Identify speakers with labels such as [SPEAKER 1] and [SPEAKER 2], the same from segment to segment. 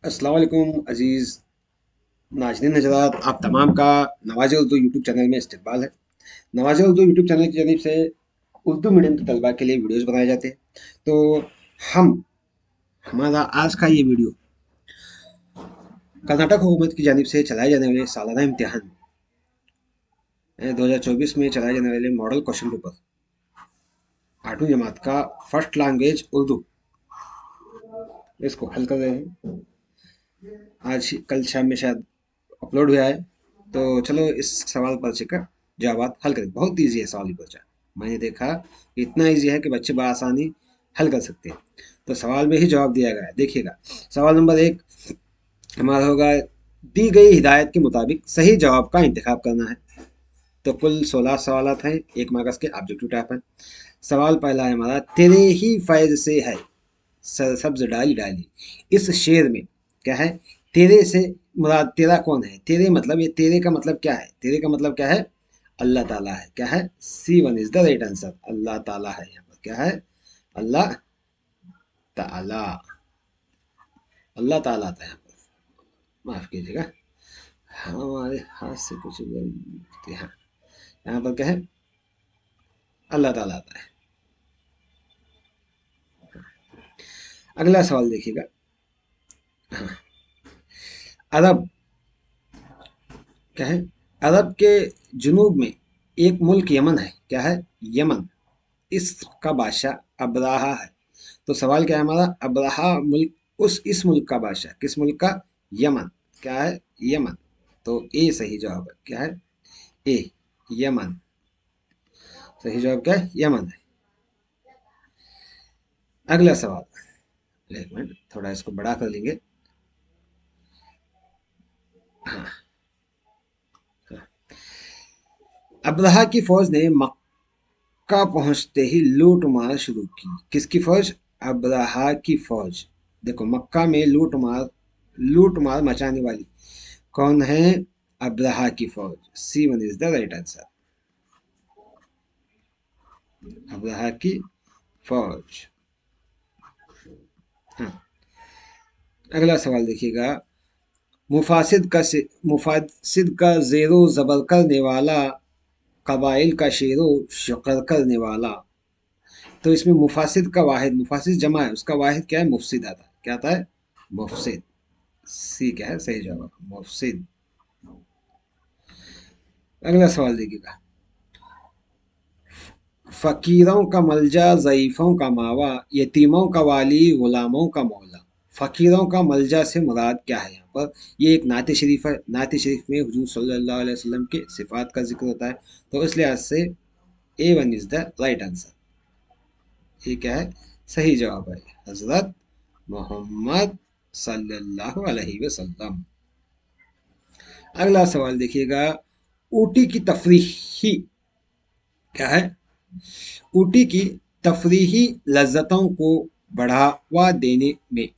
[SPEAKER 1] अस्सलाम वालेकुम अजीज़ नाज़रीन हज़रात, आप तमाम का नवाज़ उर्दू यूट्यूब चैनल में इस्तकबाल है। नवाज़ उर्दू यूट्यूब चैनल की जानिब से उर्दू मीडियम के तलबा के लिए वीडियोज़ बनाए जाते हैं। तो हम हमारा आज का ये वीडियो कर्नाटक हुकूमत की जानिब से चलाए जाने वाले सालाना इम्तिहान 2024 में चलाए जाने वाले मॉडल क्वेश्चन पेपर 8वीं जमात का फर्स्ट लैंग्वेज उर्दू, इसको हल कर रहे हैं। आज कल शाम में शायद अपलोड हुआ है। तो चलो इस सवाल पर्चे का जवाब हल करें। बहुत ईजी है सवाल ही पर्चा, मैंने देखा इतना ईजी है कि बच्चे बआसानी हल कर सकते हैं। तो सवाल में ही जवाब दिया गया है, देखिएगा। सवाल नंबर 1 हमारा होगा, दी गई हिदायत के मुताबिक सही जवाब का इंतखाब करना है। तो कुल 16 सवाल हैं, 1 मार्क्स के ऑब्जेक्टिव टाइप है। सवाल पहला है हमारा, तेरे ही फैज से है सब्ज डाली डाली। इस शेर में क्या है? तेरे से मुराद तेरा कौन है? तेरे मतलब, ये तेरे का मतलब क्या है? तेरे का मतलब क्या है? अल्लाह ताला है। क्या है? C1 is the right answer. Allah ताला है यहाँ पर। क्या है? अल्लाह ताला। अल्लाह ताला था यहाँ पर, माफ कीजिएगा, हमारे हाथ से कुछ गलती। हाँ, यहाँ पर क्या है? अल्लाह ताला आता है। अगला सवाल देखिएगा। हाँ, अरब क्या है? अरब के जुनूब में एक मुल्क यमन है। क्या है? यमन। इसका बादशाह अब्राहा है। तो सवाल क्या है हमारा? अब्राहा मुल्क, उस इस मुल्क का बादशाह, किस मुल्क का? यमन। क्या है? यमन। तो ए सही जवाब है। क्या है? ए, यमन। सही जवाब क्या है? यमन है। अगला सवाल, एक मिनट थोड़ा इसको बड़ा कर लेंगे। हाँ, हाँ। अब्राहा की फौज ने मक्का पहुंचते ही लूट मार शुरू की। किसकी फौज? अब्राहा की फौज। देखो, मक्का में लूट मार मचाने वाली कौन है? अब्राहा की फौज। C1 is the right answer. Abraha की फौज। हाँ, अगला सवाल देखिएगा। मुफासिद का जेरो जबर करने वाला, कबाइल का शेरो शकर करने वाला। तो इसमें मुफासिद का वाहिद, मुफासिद जमा है, उसका वाहिद क्या है? मुफसिद आता है। क्या आता है? मुफसिद। सी क्या है? सही जवाब, मुफसिद। अगला सवाल देखिएगा। फ़कीरों का मलजा, ज़ईफ़ों का मावा, यतीमों का वाली, ग़ुलामों का मौला। फ़कीरों का मलजा से मुराद क्या है यहाँ पर? ये एक नात शरीफ है। नात शरीफ में हुजूर सल्लल्लाहु अलैहि वसल्लम के सिफ़ात का ज़िक्र होता है। तो इस लिहाज से A1 is the right answer. ये क्या है? सही जवाब है, हज़रत मोहम्मद सल्लल्लाहु अलैहि वसल्लम। अगला सवाल देखिएगा। ऊटी की तफरीही क्या है? ऊटी की तफरीही लज्जतों को बढ़ावा देने में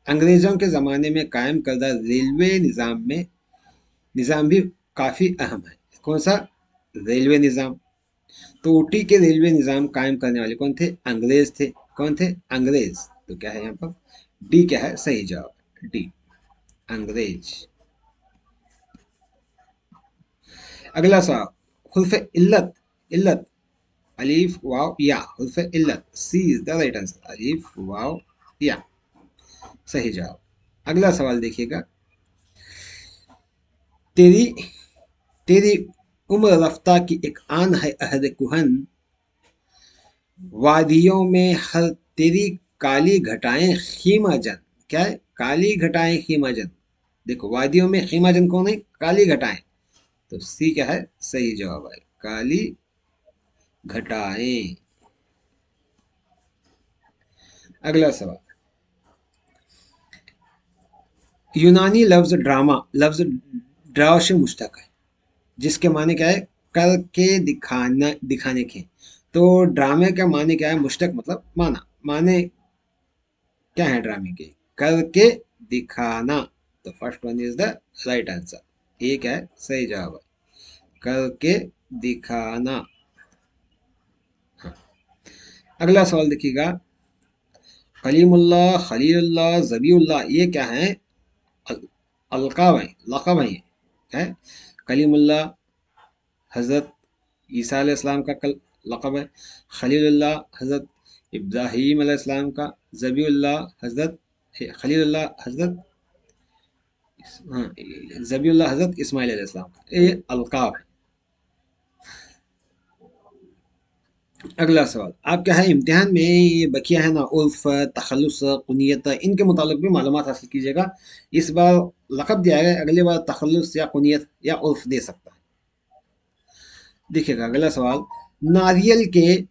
[SPEAKER 1] अंग्रेजों के ज़माने में कायम करदा रेलवे निज़ाम भी काफ़ी अहम है। कौन सा? रेलवे निज़ाम। तो ऊटी के रेलवे निज़ाम कायम करने वाले कौन थे? अंग्रेज थे। कौन थे? अंग्रेज। तो क्या है यहाँ पर? डी क्या है? सही जवाब, डी, अंग्रेज। अगला सवाल, हुर्फ इल्लत, इल्लत, अलीफ वाव या, हुर्फ इल्लत। C is the right answer. अलीफ वाव या, सही जवाब। अगला सवाल देखिएगा। तेरी तेरी उम्र रफ्ता की एक आन है अहद कुहन, वादियों में हर तेरी काली घटाएं खीमा जन। क्या है? काली घटाएं खीमा जन। देखो, वादियों में खीमा जन कौन है? काली घटाएं। तो सी क्या है? सही जवाब है, काली घटाएं। अगला सवाल, यूनानी लफ्ज ड्रामा, लफ्ज ड्रा से मुश्तक है, जिसके माने क्या है? करके दिखाना, दिखाने के। तो ड्रामे का माने क्या है? मुश्तक मतलब माना, माने क्या है ड्रामे के? करके दिखाना। तो first one is the right answer. ये क्या है? सही जवाब है, करके दिखाना। हाँ। अगला सवाल देखिएगा। कलीमुल्लाह, खलीलुल्लाह, ज़बीउल्लाह, ये क्या है? अल- अलकाब है, लक़ब है ये, है। कलीमुल्लाह हज़रत ईसा अलैहिस्सलाम का लक़ब है। खलीलुल्लाह हज़रत इब्राहीम अलैहिस्सलाम का, ज़बीउल्लाह हज़रत खलीलुल्लाह हज़रत, हाँ, ज़बीउल्लाह हज़रत इस्माइल अलैहिस्सलाम का, ये अलकाब है। अगला सवाल, आप क्या है इम्तिहान में ये बकिया है ना, उर्फ, तखल्लुस, कुनियत, इनके मुतालिक भी मालूमात हासिल कीजिएगा। इस बार लक़ब दिया है, अगली बार तखल्लुस या कुनियत या उर्फ दे सकता है। देखिएगा अगला सवाल, नारियल के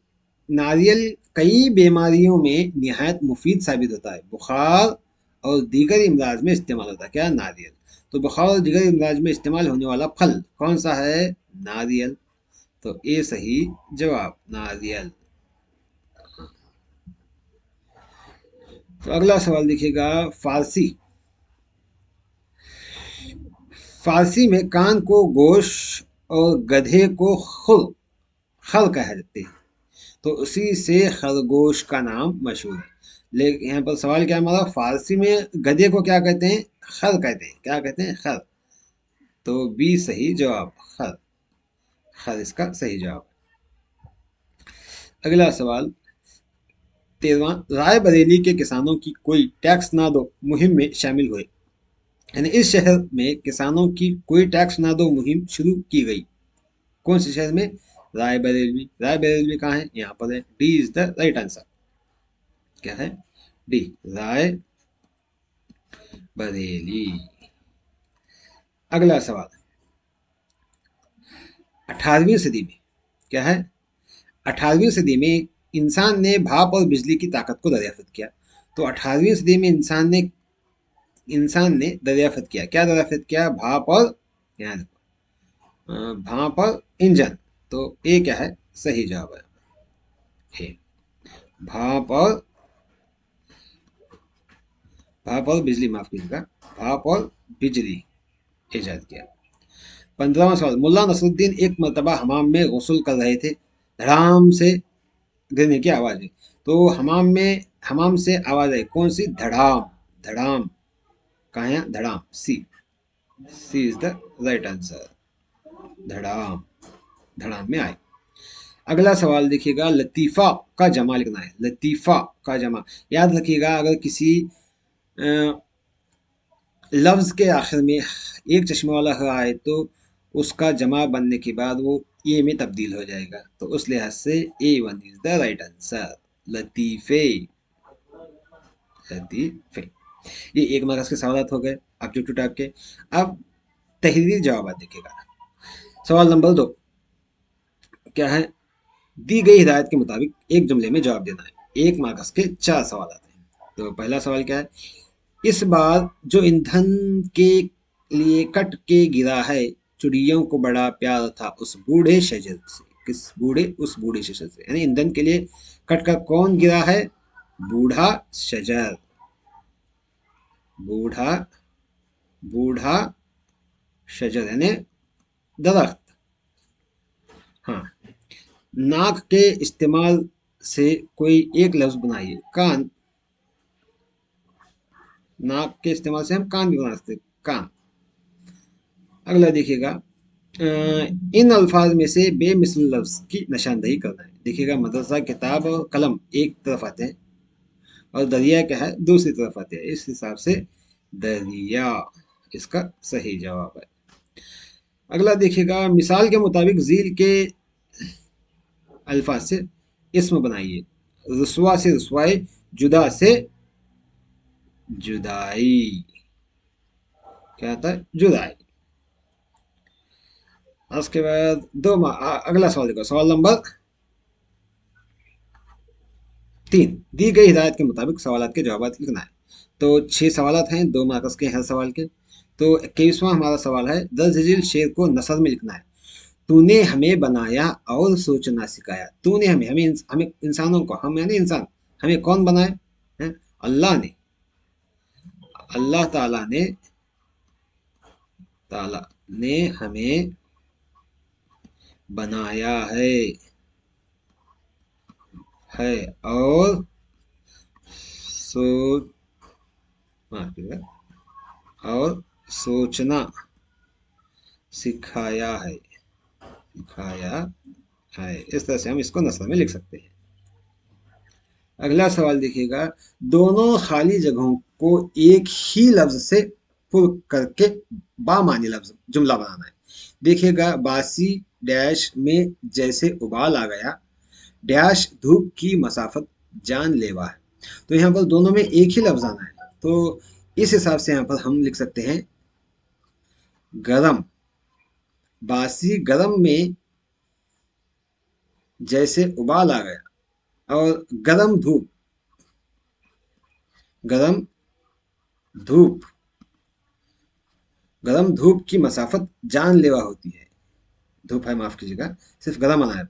[SPEAKER 1] नारियल कई बीमारियों में निहायत मुफीद साबित होता है। बुखार और दीगर इमराज में इस्तेमाल होता है क्या? नारियल। तो बुखार और दीगर इमराज में इस्तेमाल होने वाला फल कौन सा है? नारियल। तो ये सही जवाब, नारियल। तो अगला सवाल देखिएगा, फारसी फारसी में कान को गोश और गधे को खुल खल कहते हैं, तो उसी से खरगोश का नाम मशहूर है। लेकिन यहाँ पर सवाल क्या है हमारा, फारसी में गधे को क्या कहते हैं? खर कहते हैं। क्या कहते हैं? खर। तो बी सही जवाब, खर। खर इसका सही जवाब। अगला सवाल 13वां, रायबरेली के किसानों की कोई टैक्स ना दो मुहिम में शामिल हुए। यानी इस शहर में किसानों की कोई टैक्स ना दो मुहिम शुरू की गई। कौन से शहर में? रायबरेली। रायबरेली कहाँ है? यहाँ पर है। D is the right answer. क्या है? डी, राय बरेली। अगला सवाल, 18वीं सदी में क्या है? 18वीं सदी में इंसान ने भाप और बिजली की ताकत को दरियाफ्त किया। तो 18वीं सदी में इंसान ने दरियाफ्त किया। क्या दरियाफ्त किया? भाप और, यहाँ देखो, भाप और इंजन। तो ये क्या है? सही जवाब है। भाप और बिजली, माफ कीजिएगा, भाप और बिजली ईजाद किया। 15वां सवाल, मुल्ला नसरुद्दीन एक मरतबा हमाम में गुस्ल कर रहे थे, धड़ाम से गिरने की आवाज आई। तो हमाम से आवाज आई, कौन सी? धड़ाम। धड़ाम कहाँ है? धड़ाम, सी। सी इज द राइट आंसर। धड़ाम, धड़ाम में आए। अगला सवाल देखिएगा, लतीफा का जमा लिखना है। लतीफा का जमा याद रखिएगा, अगर किसी अ, लफ्ज के आखिर में एक चश्मे वाला ह आए तो उसका जमा बनने के बाद वो ए में तब्दील हो जाएगा। तो उस लिहाज से A one is the right answer, लतीफे। लतीफे। ये एक मार्क्स के सवाल हो गए ऑब्जेक्टिव टाइप के। अब तहरीरी जवाब देखिएगा। सवाल नंबर 2 क्या है? दी गई हिदायत के मुताबिक एक जुमले में जवाब देना है। एक मार्क्स के 4 सवाल आते हैं। तो पहला सवाल क्या है? इस बार जो ईंधन के लिए कट के गिरा है, चिड़ियों को बड़ा प्यार था उस बूढ़े शजर से। किस बूढ़े? उस बूढ़े शजर से। यानी ईंधन के लिए कट कर कौन गिरा है? बूढ़ा शजर। बूढ़ा बूढ़ा शजर यानी दरख्त। हाँ। नाक के इस्तेमाल से कोई एक लफ्ज बनाइए। कान। नाक के इस्तेमाल से हम कान भी बना सकते हैं, कान। अगला देखिएगा, इन अल्फाज में से बेमिसल लफ्ज की निशानदेही करना है। देखिएगा, मदरसा, किताब और कलम एक तरफ आते हैं और दरिया क्या है? दूसरी तरफ आते हैं। इस हिसाब से दरिया इसका सही जवाब है। अगला देखिएगा, मिसाल के मुताबिक झील के अल्फाज से इसम बनाइए। रुसवा से रुसवाई, जुदा से जुदाई। क्या आता है? जुदाई। उसके बाद अगला सवाल देखो, सवाल नंबर 3, दी गई हिदायत के मुताबिक सवाल के जवाब लिखना है। तो 6 सवाल हैं, 2 मार्क्स के हर सवाल के। तो 21वां हमारा सवाल है, दरअसल शेर को नसर में लिखना है। तूने हमें बनाया और सोचना सिखाया। तूने हमें इंसानों को, हम यानी इंसान, हमें कौन बनाए हैं? अल्लाह ने। अल्लाह ताला ने हमें बनाया है और सो माफ कीजिएगा, और सोचना सिखाया है, सिखाया है। इस तरह से हम इसको नस्ल में लिख सकते हैं। अगला सवाल देखिएगा, दोनों खाली जगहों को एक ही लफ्ज से पुर करके बामानी लफ्ज जुमला बनाना है। देखिएगा, बासी डैश में जैसे उबाल आ गया, डैश धूप की मसाफत जानलेवा है। तो यहाँ पर दोनों में एक ही लफ्ज आना है, तो इस हिसाब से यहाँ पर हम लिख सकते हैं गरम। बासी गरम में जैसे उबाल आ गया, और गरम धूप, गरम धूप, गरम धूप की मसाफत जानलेवा होती है। धूप है, माफ कीजिएगा, सिर्फ गरम आना है,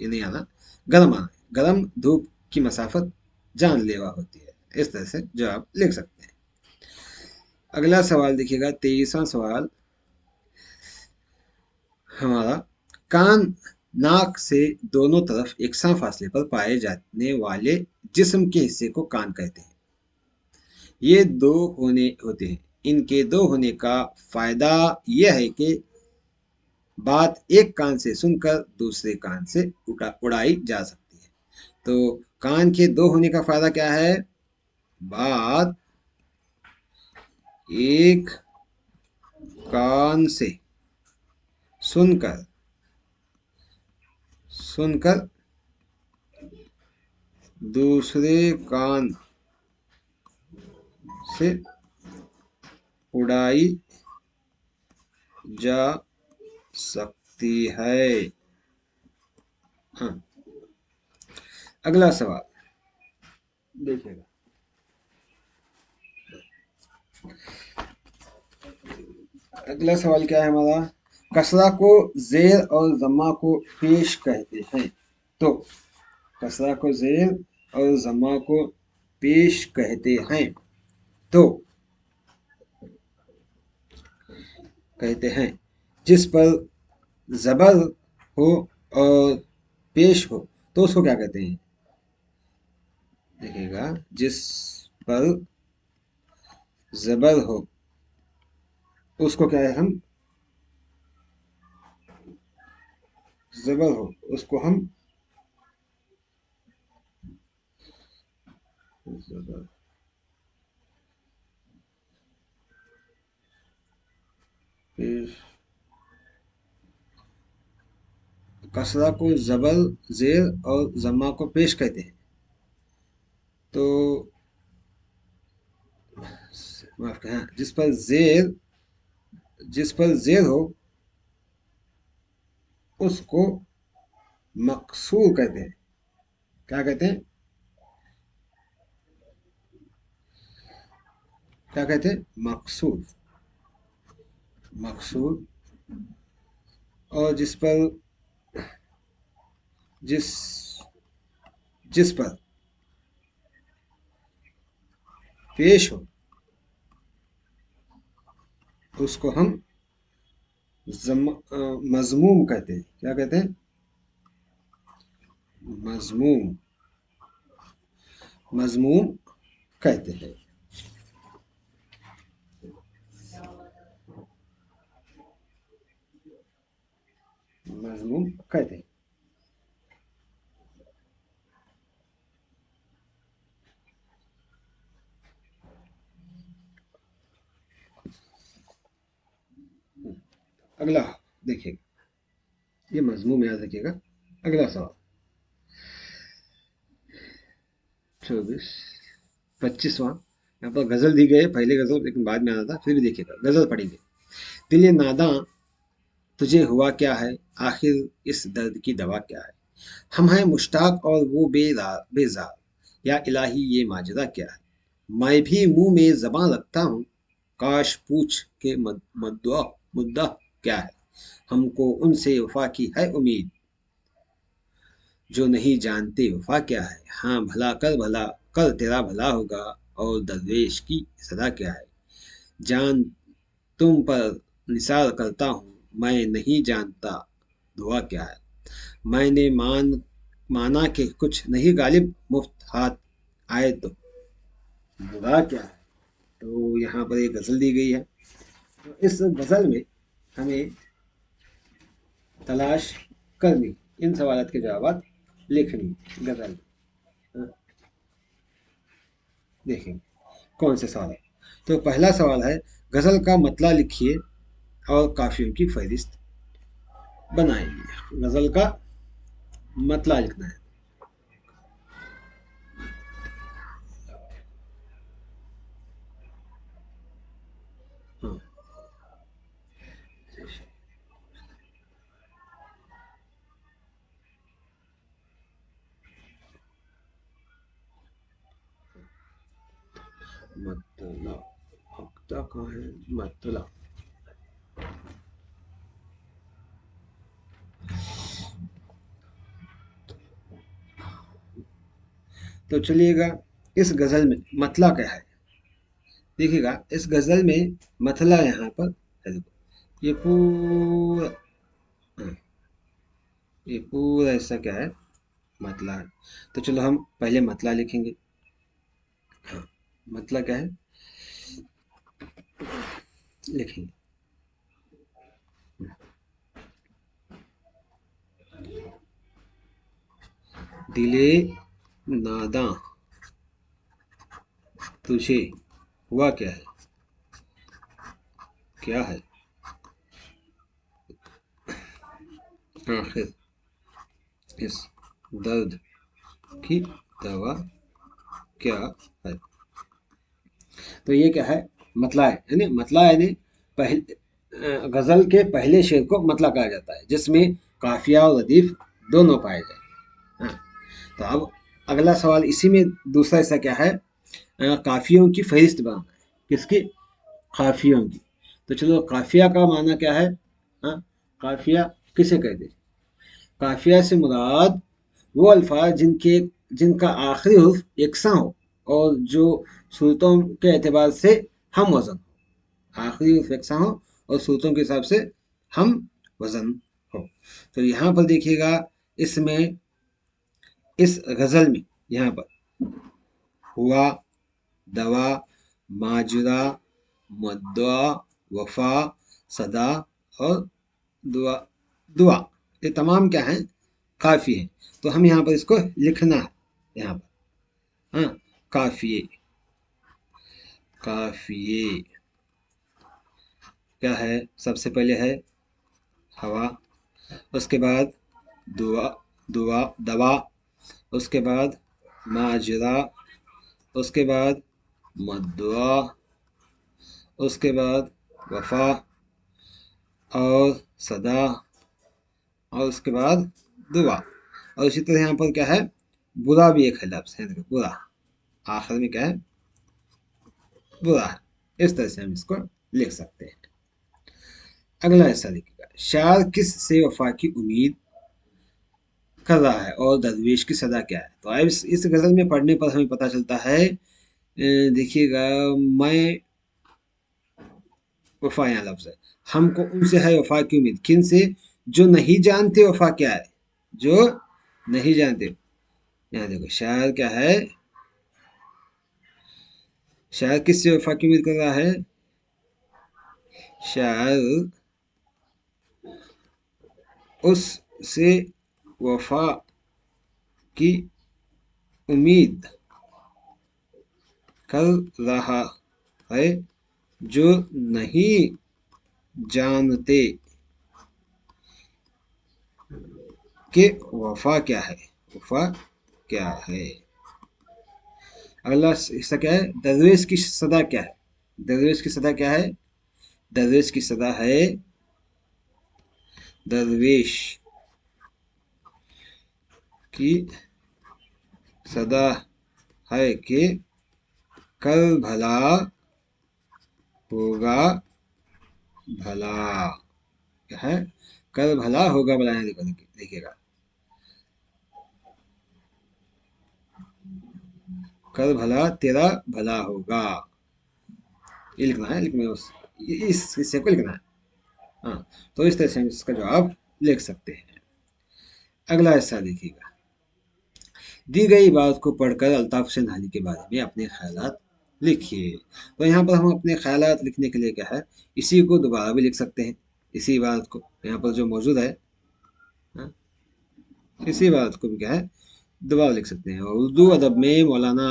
[SPEAKER 1] ये नहीं आना, गरम आना है। गरम धूप की मसाफत जानलेवा होती है। इस तरह से जो आप लिख सकते हैं। अगला सवाल देखिएगा, 23वां सवाल हमारा, कान नाक से दोनों तरफ एकसां फासले पर पाए जाने वाले जिस्म के हिस्से को कान कहते हैं। ये दो होने होते हैं। इनके दो होने का फायदा यह है कि बात एक कान से सुनकर दूसरे कान से उड़ाई जा सकती है। तो कान के दो होने का फायदा क्या है? बात एक कान से सुनकर सुनकर दूसरे कान से उड़ाई जा सकती है। हाँ, अगला सवाल देखिएगा, अगला सवाल क्या है हमारा, कसरा को जेर और जमा को पेश कहते हैं। तो कसरा को जेर और जमा को पेश कहते हैं, तो कहते हैं जिस पर जबर हो और पेश हो, तो उसको क्या कहते हैं? देखिएगा, जिस पर जबर हो उसको क्या है, हम जबर हो उसको हम जबर पेश, कसरा को जबर जेर और जमा को पेश कहते हैं। तो माफ करें, हाँ, जिस पर जेर हो उसको मकसूर कहते हैं। क्या कहते हैं? क्या कहते हैं? मकसूर, मकसूर। और जिस जिस पर पेश हो उसको हम मजमूम कहते हैं। क्या कहते हैं? मजमूम, मजमूम कहते हैं। मजमूम कहते हैं। अगला देखिएगा, ये मजमूम याद रखिएगा। अगला सवाल 24, 25वां। यहाँ पर गजल दी गई है, पहले गजल लेकिन बाद में आना था, फिर भी देखिएगा, गजल पढ़ेंगे। दिल नादां तुझे हुआ क्या है, आखिर इस दर्द की दवा क्या है। हम हैं मुश्ताक और वो बेजार, या इलाही ये माजरा क्या है। मैं भी मुंह में जबां रखता हूँ, काश पूछ के मुद्दा मुद्दा क्या है। हमको उनसे वफा की है उम्मीद, जो नहीं जानते वफा क्या है। हाँ भला कर तेरा भला होगा, और दरवेश की सदा क्या है। जान तुम पर निसार करता हूँ, मैं नहीं जानता दुआ क्या है। मैंने माना कि कुछ नहीं गालिब, मुफ्त हाथ आए तो बुरा क्या है। तो यहाँ पर एक गज़ल दी गई है। तो इस गज़ल में हमें तलाश करनी, इन सवालात के जवाब लिखनी गज़ल में। हाँ, देखेंगे कौन से सवाल है। तो पहला सवाल है, गज़ल का मतला लिखिए और काफियों की फहरिस्त बनाइए। गज़ल का मतला लिखना है। हाँ, मतला, हफ्ता कहाँ है मतला। तो चलिएगा, इस गज़ल में मतला क्या है। देखिएगा, इस गज़ल में मतला यहाँ पर है। देखो, ये पूरा, हाँ, ये पूरा ऐसा क्या है, मतला है। तो चलो हम पहले मतला लिखेंगे। हाँ, मतला क्या है, लिखेंगे। दिले नादां तुझे हुआ क्या है, क्या है आखिर इस दर्द की दवा क्या है। तो ये क्या है, मतला है, यानी मतला यानी पहले गजल के पहले शेर को मतला कहा जाता है, जिसमें काफिया और रदीफ दोनों पाए जाए। हाँ, तो अब अगला सवाल इसी में दूसरा हिस्सा क्या है, काफियों की फहरिस्त बनाना है। किसकी, काफियों की। तो चलो, काफिया का माना क्या है। हाँ, काफिया किसे कहते हैं। काफिया से मुराद वो अल्फाज जिनका आखिरी हुर्फ यकसा हो और जो सूरतों के एतबार से हम वजन हो। आखिरी हुर्फ यकसा हो और सूरतों के हिसाब से हम वजन हो। तो यहाँ पर देखिएगा, इसमें इस गज़ल में यहाँ पर हुआ, दवा, माजरा, मद्दुआ, वफा, सदा और दुआ, दुआ, ये तमाम क्या हैं, काफ़ी हैं। तो हम यहाँ पर इसको लिखना है, यहाँ पर। हाँ, काफ़िए, काफ़िए क्या है, सबसे पहले है हवा, उसके बाद दुआ, दुआ दवा, उसके बाद माजरा, उसके बाद मद्दुआ, उसके बाद वफा और सदा और उसके बाद दुआ। और इसी तरह यहाँ पर क्या है, बुरा भी एक है लफ्ज़ है, देखो बुरा, आखिर में क्या है, बुरा है। इस तरह से हम इसको लिख सकते हैं। अगला हिस्सा देखिएगा, शायर किस से वफा की उम्मीद कर रहा है और दरवेश की सदा क्या है। तो अब इस गज़ल में पढ़ने पर हमें पता चलता है, देखिएगा, मैं, वफा यहाँ लफ्ज़ है, हमको उनसे है वफा की उम्मीद, किन से, जो नहीं जानते वफा क्या है, जो नहीं जानते। यहाँ देखो, शायर क्या है, शायर किससे वफा की उम्मीद कर रहा है, शायर उससे वफा की उम्मीद कर रहा है जो नहीं जानते कि वफा क्या है, वफा क्या है। अगला हिस्सा क्या है, दरवेश की सदा क्या है। दरवेश की सदा क्या है, दरवेश की सदा है, दरवेश की सदा है कि कल भला होगा भला, क्या है, कल भला होगा भला, यहाँ देखिएगा, कल भला तेरा भला होगा, ये लिखना है, लिखना है इस हिस्से को लिखना है। हाँ, तो इस तरह से हम इसका जवाब लिख सकते हैं। अगला हिस्सा देखिएगा, दी गई बात को पढ़कर अल्ताफ हुसैन हाली के बारे में अपने ख्यालात लिखिए। तो यहाँ पर हम अपने ख्यालात लिखने के लिए क्या है, इसी को दोबारा भी लिख सकते हैं, इसी बात को यहाँ पर जो मौजूद है, हाँ, इसी बात को भी क्या है दोबारा लिख सकते हैं। और उर्दू अदब में मौलाना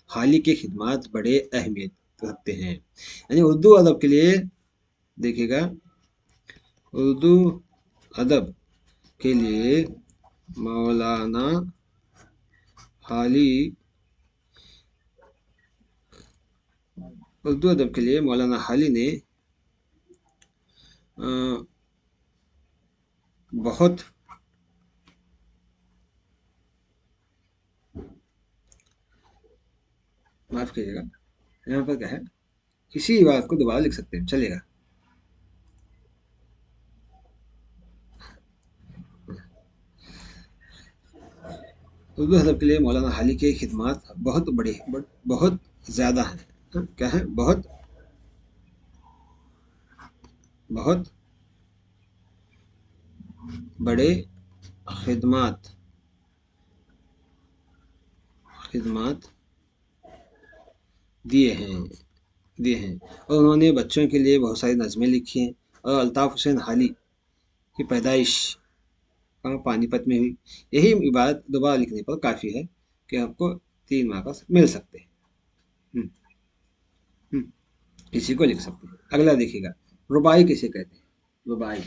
[SPEAKER 1] हाली की खिदमत बड़े अहमियत रखते हैं। यानी उर्दू अदब के लिए देखिएगा, उर्दू अदब के लिए मौलाना हाली, उर्दू अदब के लिए मौलाना हाली ने अ, बहुत माफ कीजिएगा, यहाँ पर क्या है, इसी बात को दोबारा लिख सकते हैं, चलेगा। उर्दू अदब के लिए मौलाना हाली की खिदमत बहुत बहुत ज़्यादा हैं। हाँ, क्या है, बहुत बहुत बड़े खिदमत खिदमत दिए हैं दिए हैं। और उन्होंने बच्चों के लिए बहुत सारी नज़में लिखी हैं। और अल्ताफ़ हुसैन हाली की पैदाइश पानीपत में हुई। यही बात दोबारा लिखने पर काफ़ी है कि आपको 3 मार्क्स मिल सकते हैं। हम्म, हम्म, इसी को लिख सकते हैं। अगला देखिएगा, रुबाई किसे कहते हैं। रुबाई,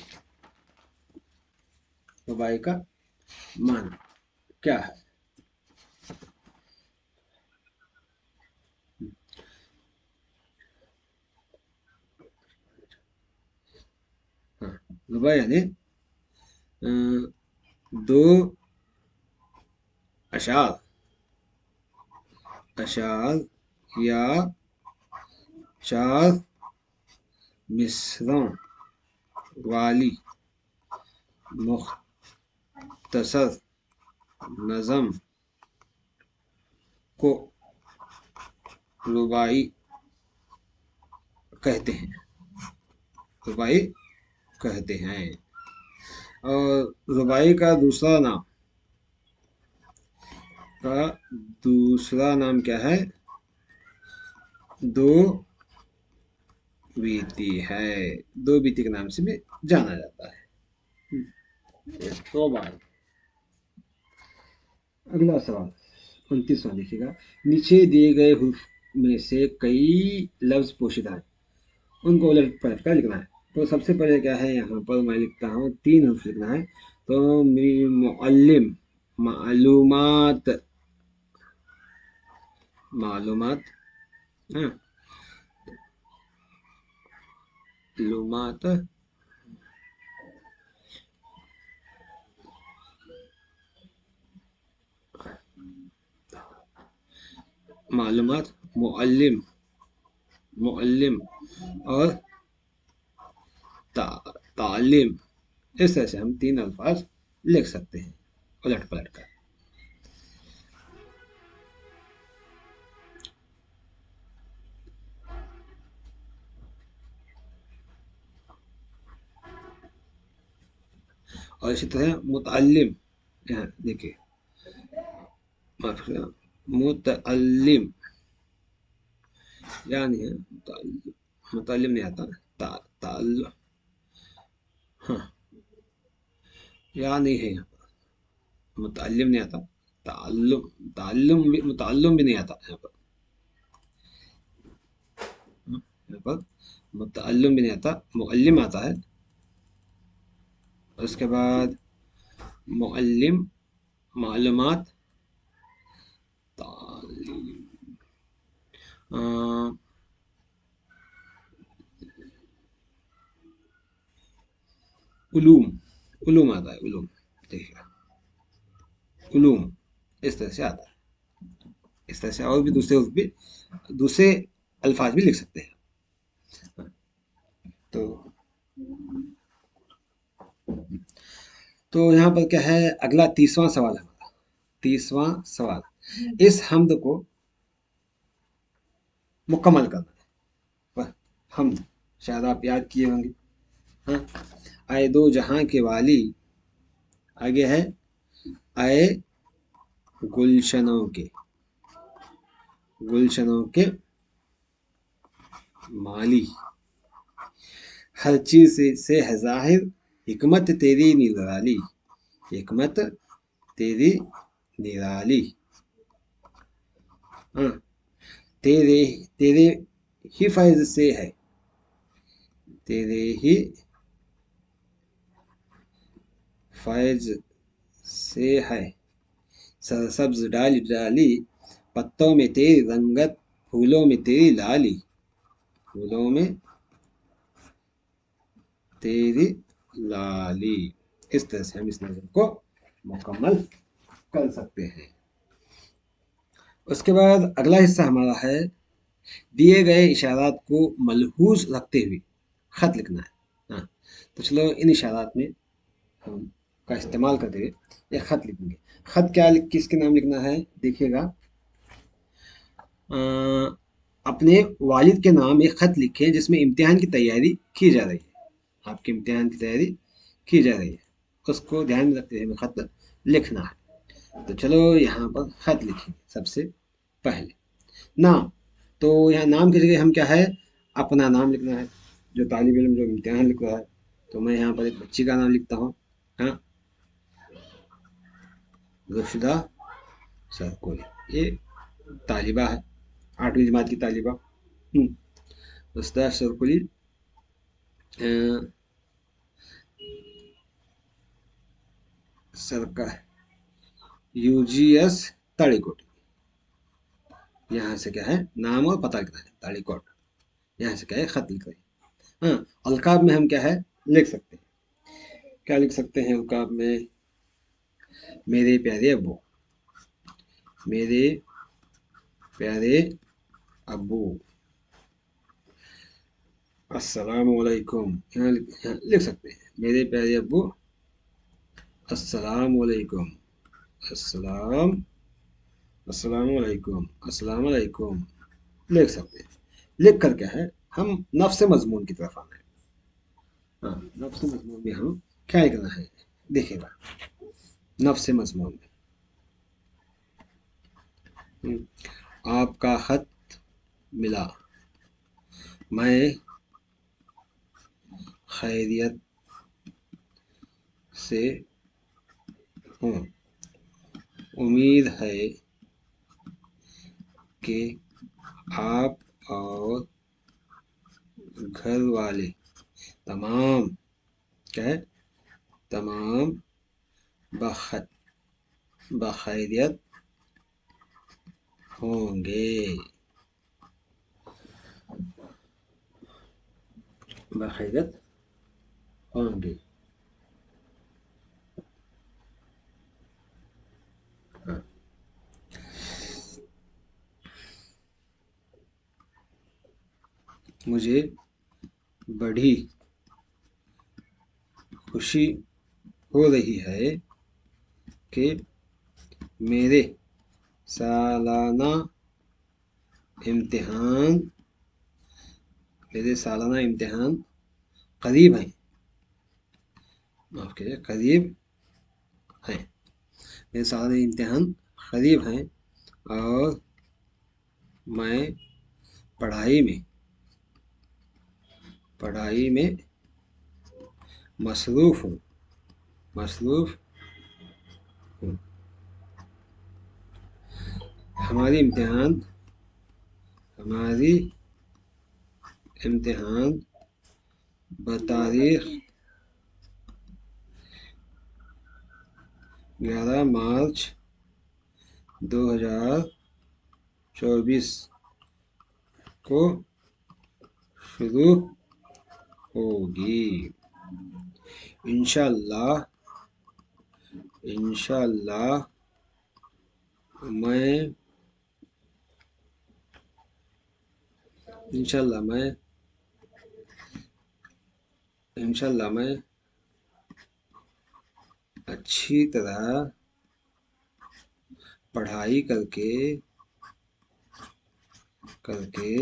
[SPEAKER 1] रुबाई का मान क्या है। हाँ, रुबाई यानी अ, दो अशार अशार या चार मिसरों वाली मुख्तसर नज़म को रुबाई कहते हैं। रुबाई कहते हैं। और रुबाई का दूसरा नाम क्या है, दो बीती है। दो बीती के नाम से भी जाना जाता है। तो बार अगला सवाल 29वां देखिएगा, नीचे दिए गए हुर्फ में से कई लफ्ज पोशीदा है, उनको उलट पलट कर लिखना है। तो सबसे पहले क्या है, यहाँ पर मैं लिखता हूँ 3 हर्फ लिखना है। तो मुअल्लिम, मालूमात, मालूमात, हाँ, मालूमात, मालूमात, मुअल्लिम, मुअल्लिम और ता, तालिम। इस तरह से हम 3 अल्फाज लिख सकते हैं उलट पलट कर। और इसी तरह मुतअल्लिम, यहाँ देखिए, मुतअल्लिम यानी है मुतअल्लिम, मुतअल्लिम नहीं आता, ता ताल, हाँ, या नहीं है यहाँ पर, मुतअल्लिम नहीं आता, ताल्लुम, मुतअल्लिम भी नहीं आता यहाँ पर। यहाँ पर मुतअल्लिम भी नहीं आता, मुअल्लिम आता है। उसके बाद मुअल्लिम, मालूमात, तालीम, अ, उलूम, उलूम आता है, उलूम, देखिए, उलूम इस तरह से आता है। इस तरह से और भी दूसरे अल्फाज भी लिख सकते हैं। तो यहाँ पर क्या है, अगला 30वां सवाल है हमारा। 30वां सवाल, इस हमद को मुकम्मल करना है। वह हमद शायद आप याद किए होंगे। हाँ, आए दो जहां के वाली, आगे है आए गुलशनों के, गुलशनों के माली। हर चीज से है जाहिर, हिकमत तेरी निराली, हिकमत तेरी निराली। हाँ, तेरे तेरे ही फैज से है, तेरे ही फैज से है सरसब्ज डाली डाली, पत्तों में तेरी रंगत, फूलों में तेरी लाली, फूलों में तेरी लाली। इस तरह से हम इस नज़म को मुकम्मल कर सकते हैं। उसके बाद अगला हिस्सा हमारा है, दिए गए इशारात को मलहूज रखते हुए खत लिखना है। हाँ, तो चलो इन इशारात में हम का इस्तेमाल करते हुए एक खत लिखेंगे। खत क्या किसके नाम लिखना है, देखिएगा। अपने वालिद के नाम एक खत लिखें जिसमें इम्तिहान की तैयारी की जा रही है, आपके इम्तिहान की तैयारी की जा रही है, उसको ध्यान में रखते हुए हमें खत लिखना है। तो चलो यहाँ पर खत लिखेंगे। सबसे पहले नाम, तो यहाँ नाम की जगह हम क्या है, अपना नाम लिखना है, जो तालिब इल्म जो इम्तिहान लिख रहा है। तो मैं यहाँ पर एक बच्ची का नाम लिखता हूँ। हाँ, रुशिदा सरकोली, ये तालिबा है, 8वीं जमात की तालिबा। रुशिदा सरकोली सरकार यूजीएस ताड़ीकोट। यहाँ से क्या है, नाम और पता लिखना है, ताड़ीकोट। यहाँ से क्या है, खत लिख रहे हैं। हाँ, अलकाब में हम क्या है लिख सकते हैं, क्या लिख सकते हैं अलकाब में, मेरे प्यारे अब्बू, मेरे प्यारे अब्बू, अस्सलाम वालेकुम। यहाँ लिख सकते हैं, मेरे प्यारे अब्बू अस्सलाम वालेकुम, अस्सलाम, अस्सलाम वालेकुम, अस्सलाम वालेकुम लिख सकते हैं। लिख कर क्या है, हम नफ्स मजमून की तरफ आना है। हाँ, नफ्स मजमून में हम क्या लिखना है, देखिएगा। नफ्स मजमून में आपका खत मिला, मैं खैरियत से हूँ, उम्मीद है कि आप और घर वाले तमाम क्या है, तमाम बख बखैरियत होंगे, बखैरियत होंगे। हाँ, मुझे बड़ी खुशी हो रही है कि मेरे सालाना इम्तिहान मेरे सालाना इम्तिहान करीब हैं, माफ कीजिए करीब हैं, मेरे सालाना इम्तिहान करीब हैं और मैं पढ़ाई में पढ़ाई में मसरूफ़ हूँ, मसरूफ़ हूँ। हमारी इम्तिहान हमारी इम्तिहान बतारीख 11 मार्च 2024 को शुरू होगी। इंशाअल्लाह, इंशाअल्लाह मैं इंशाअल्लाह मैं इंशाअल्लाह मैं अच्छी तरह पढ़ाई करके करके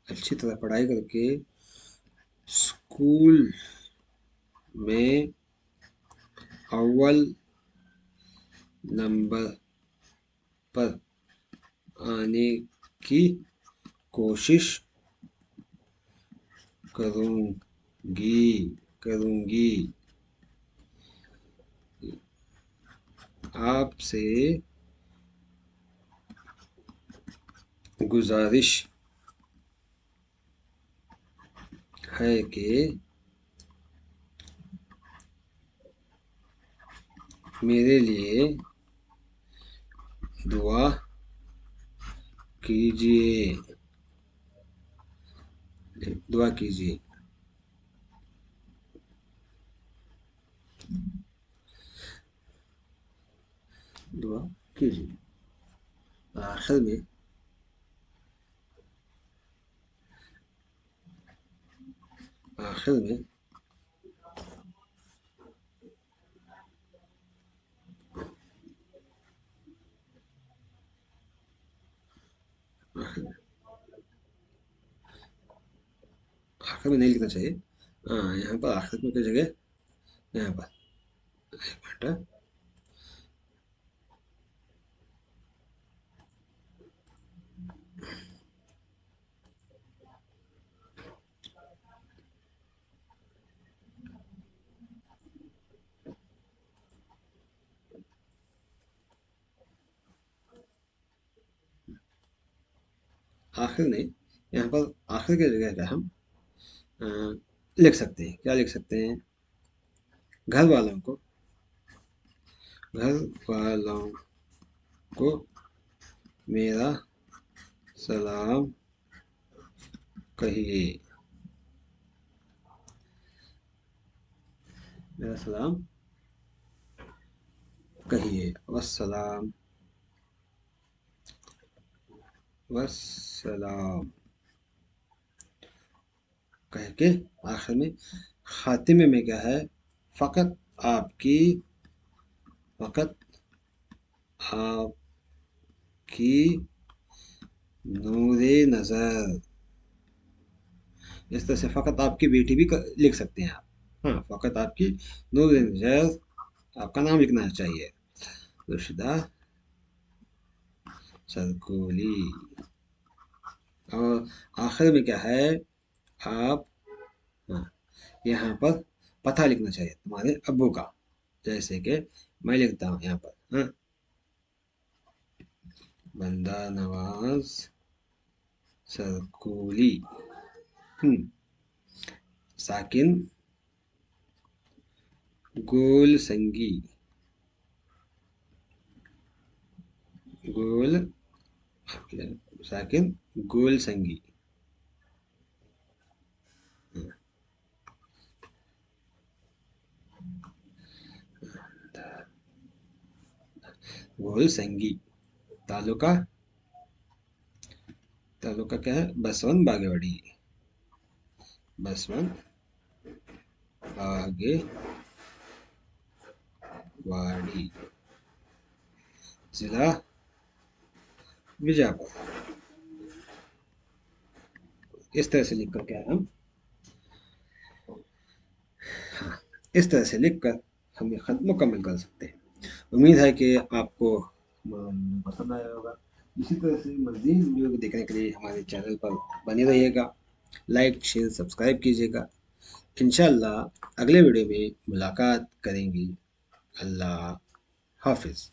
[SPEAKER 1] अच्छी तरह पढ़ाई करके स्कूल में अव्वल नंबर पर आने की कोशिश करूंगी, करूंगी, आपसे गुजारिश है कि मेरे लिए दुआ कीजिए, दुआ कीजिए। दुआ कीजिए। आखिर में, आखिर में आखिर में, आखिर में नहीं लिखना चाहिए। हाँ, यहाँ पर आखिर में की जगह, यहाँ पर एक मिनट, आखिर नहीं, यहाँ पर आखिर की जगह का हम अ, लिख सकते हैं। क्या लिख सकते हैं? घर वालों को, घर वालों को मेरा सलाम कहिए, मेरा सलाम कहिए। वस्सलाम, वस्सलाम कह के आखिर में, खातिमे में क्या है? फ़कत आपकी, फ़कत आपकी नूरे नज़र, इस तरह से फ़कत आपकी बेटी भी लिख सकते हैं आप। हाँ, फ़कत आपकी नूरे नज़र, आपका नाम लिखना चाहिए, रुशिदा सरकोली। और आखिर में क्या है? आप, हाँ, यहाँ पर पता लिखना चाहिए तुम्हारे अब्बू का, जैसे कि मैं लिखता हूँ यहाँ पर, हाँ, बंदा नवाज सरकोली, हम्म, साकिन गोल संगी, गोल, साकिन गोल संगी, गोल संगी। तालुका, तालुका क्या है? बसवन बागेवाड़ी, बसवन बागेवाड़ी, जिला बीजापुर। इस तरह से लिख कर क्या है हम, हाँ, इस तरह से लिख कर हम ये खत मुकम्मल कर सकते हैं। उम्मीद है कि आपको पसंद आया होगा। इसी तरह से मज़ीद वीडियो को देखने के लिए हमारे चैनल पर बने रहिएगा, लाइक शेयर सब्सक्राइब कीजिएगा। इंशाअल्लाह अगले वीडियो में मुलाकात करेंगे। अल्लाह हाफिज़।